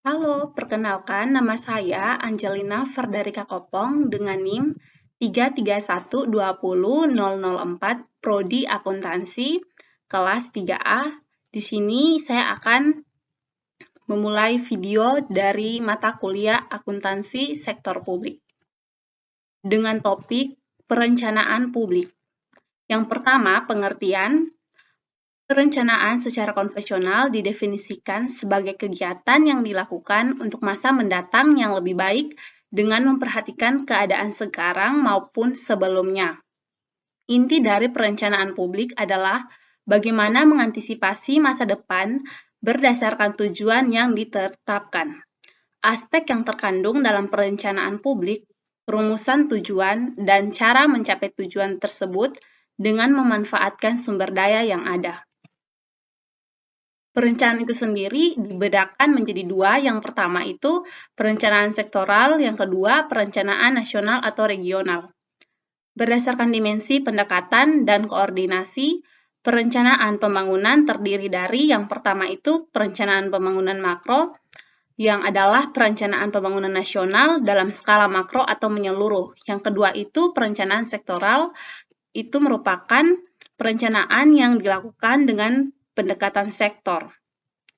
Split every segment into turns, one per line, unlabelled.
Halo, perkenalkan nama saya Angelina Ferderica Kopong dengan NIM 331200004 Prodi Akuntansi kelas 3A. Di sini saya akan memulai video dari mata kuliah Akuntansi Sektor Publik dengan topik perencanaan publik. Yang pertama, pengertian. Perencanaan secara konvensional didefinisikan sebagai kegiatan yang dilakukan untuk masa mendatang yang lebih baik dengan memperhatikan keadaan sekarang maupun sebelumnya. Inti dari perencanaan publik adalah bagaimana mengantisipasi masa depan berdasarkan tujuan yang ditetapkan. Aspek yang terkandung dalam perencanaan publik, rumusan tujuan, dan cara mencapai tujuan tersebut dengan memanfaatkan sumber daya yang ada. Perencanaan itu sendiri dibedakan menjadi dua. Yang pertama itu perencanaan sektoral, yang kedua perencanaan nasional atau regional. Berdasarkan dimensi pendekatan dan koordinasi, perencanaan pembangunan terdiri dari yang pertama itu perencanaan pembangunan makro, yang adalah perencanaan pembangunan nasional dalam skala makro atau menyeluruh. Yang kedua itu perencanaan sektoral, itu merupakan perencanaan yang dilakukan dengan pendekatan sektor.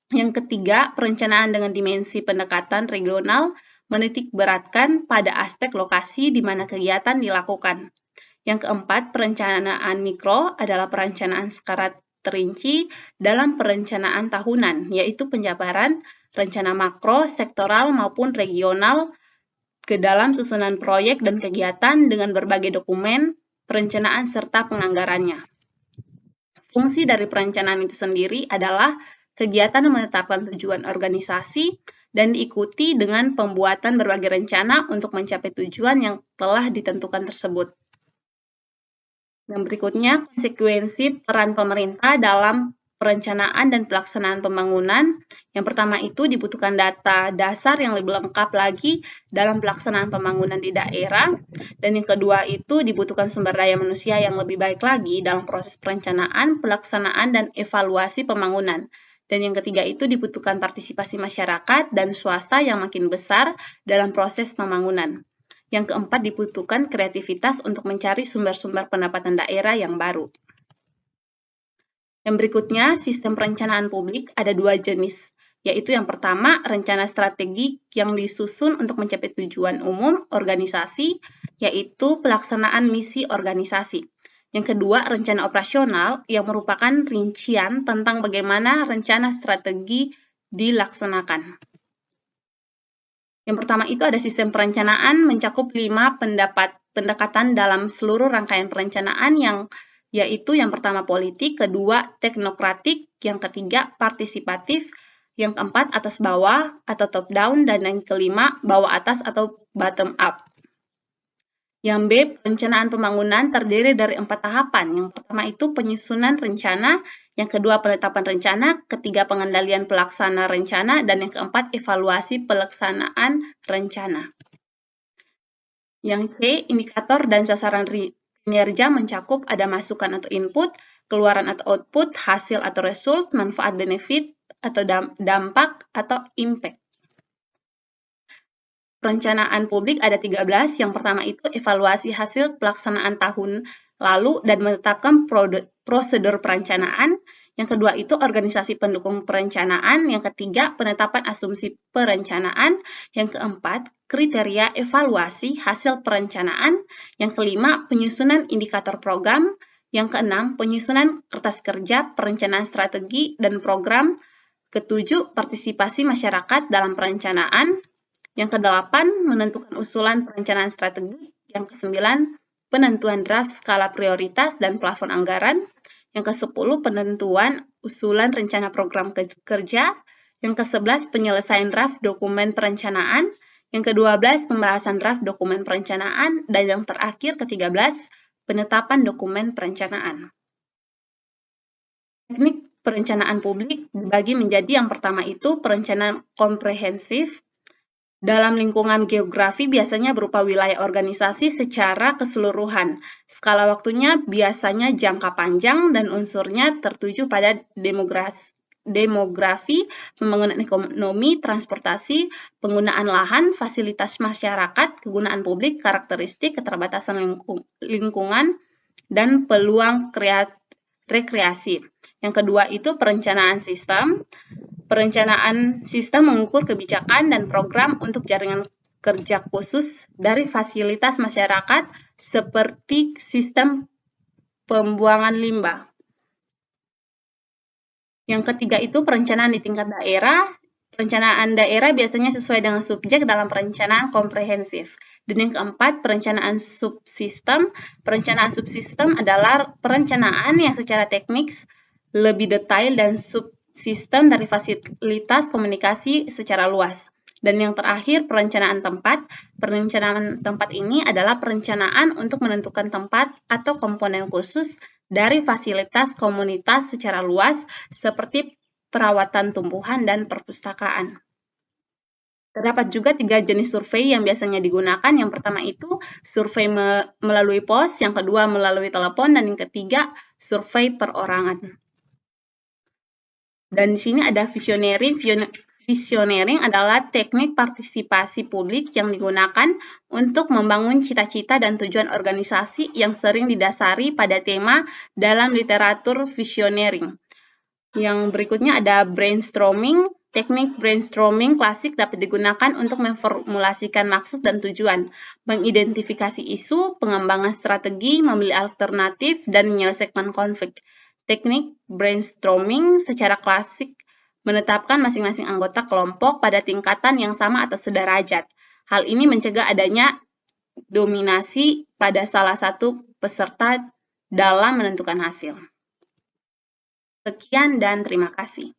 Yang ketiga, perencanaan dengan dimensi pendekatan regional menitik beratkan pada aspek lokasi di mana kegiatan dilakukan. Yang keempat, perencanaan mikro adalah perencanaan skala terinci dalam perencanaan tahunan, yaitu penjabaran rencana makro, sektoral maupun regional ke dalam susunan proyek dan kegiatan dengan berbagai dokumen, perencanaan serta penganggarannya. Fungsi dari perencanaan itu sendiri adalah kegiatan menetapkan tujuan organisasi dan diikuti dengan pembuatan berbagai rencana untuk mencapai tujuan yang telah ditentukan tersebut. Yang berikutnya, konsekuensi peran pemerintah dalam perencanaan dan pelaksanaan pembangunan. Yang pertama itu dibutuhkan data dasar yang lebih lengkap lagi dalam pelaksanaan pembangunan di daerah. Dan yang kedua itu dibutuhkan sumber daya manusia yang lebih baik lagi dalam proses perencanaan, pelaksanaan, dan evaluasi pembangunan. Dan yang ketiga itu dibutuhkan partisipasi masyarakat dan swasta yang makin besar dalam proses pembangunan. Yang keempat, dibutuhkan kreativitas untuk mencari sumber-sumber pendapatan daerah yang baru. Yang berikutnya, sistem perencanaan publik ada dua jenis, yaitu yang pertama, rencana strategik yang disusun untuk mencapai tujuan umum organisasi, yaitu pelaksanaan misi organisasi. Yang kedua, rencana operasional yang merupakan rincian tentang bagaimana rencana strategi dilaksanakan. Yang pertama itu ada sistem perencanaan mencakup 5 pendekatan dalam seluruh rangkaian perencanaan yaitu yang pertama politik, kedua teknokratik, yang ketiga partisipatif, yang keempat atas bawah atau top down, dan yang kelima bawah atas atau bottom up. Yang B, perencanaan pembangunan terdiri dari 4 tahapan. Yang pertama itu penyusunan rencana, yang kedua penetapan rencana, ketiga pengendalian pelaksana rencana, dan yang keempat evaluasi pelaksanaan rencana. Yang C, indikator dan sasaran kinerja mencakup ada masukan atau input, keluaran atau output, hasil atau result, manfaat benefit, atau dampak atau impact. Perencanaan publik ada 13. Yang pertama itu evaluasi hasil pelaksanaan tahun lalu dan menetapkan prosedur perencanaan. Yang kedua itu organisasi pendukung perencanaan. Yang ketiga penetapan asumsi perencanaan. Yang keempat kriteria evaluasi hasil perencanaan. Yang kelima penyusunan indikator program. Yang keenam penyusunan kertas kerja perencanaan strategi dan program. Ketujuh partisipasi masyarakat dalam perencanaan. Yang kedelapan, menentukan usulan perencanaan strategi. Yang kesembilan, penentuan draft skala prioritas dan plafon anggaran. Yang kesepuluh, penentuan usulan rencana program kerja. Yang kesebelas, penyelesaian draft dokumen perencanaan. Yang kedua-belas, pembahasan draft dokumen perencanaan. Dan yang terakhir, ke-13, penetapan dokumen perencanaan. Teknik perencanaan publik dibagi menjadi yang pertama itu perencanaan komprehensif. Dalam lingkungan geografi biasanya berupa wilayah organisasi secara keseluruhan. Skala waktunya biasanya jangka panjang dan unsurnya tertuju pada demografi, pembangunan ekonomi, transportasi, penggunaan lahan, fasilitas masyarakat, kegunaan publik, karakteristik, keterbatasan lingkungan, dan peluang rekreasi. Yang kedua itu perencanaan sistem. Perencanaan sistem mengukur kebijakan dan program untuk jaringan kerja khusus dari fasilitas masyarakat seperti sistem pembuangan limbah. Yang ketiga itu perencanaan di tingkat daerah. Perencanaan daerah biasanya sesuai dengan subjek dalam perencanaan komprehensif. Dan yang keempat, perencanaan subsistem. Perencanaan subsistem adalah perencanaan yang secara teknis lebih detail dan subsistem dari fasilitas komunikasi secara luas. Dan yang terakhir, perencanaan tempat. Perencanaan tempat ini adalah perencanaan untuk menentukan tempat atau komponen khusus dari fasilitas komunitas secara luas seperti perawatan tumbuhan dan perpustakaan. Terdapat juga 3 jenis survei yang biasanya digunakan. Yang pertama itu survei melalui pos, yang kedua melalui telepon, dan yang ketiga survei perorangan. Dan di sini ada visioneering. Visioneering adalah teknik partisipasi publik yang digunakan untuk membangun cita-cita dan tujuan organisasi yang sering didasari pada tema dalam literatur visioneering. Yang berikutnya ada brainstorming. Teknik brainstorming klasik dapat digunakan untuk memformulasikan maksud dan tujuan, mengidentifikasi isu, pengembangan strategi, memilih alternatif, dan menyelesaikan konflik. Teknik brainstorming secara klasik menetapkan masing-masing anggota kelompok pada tingkatan yang sama atau sederajat. Hal ini mencegah adanya dominasi pada salah satu peserta dalam menentukan hasil. Sekian dan terima kasih.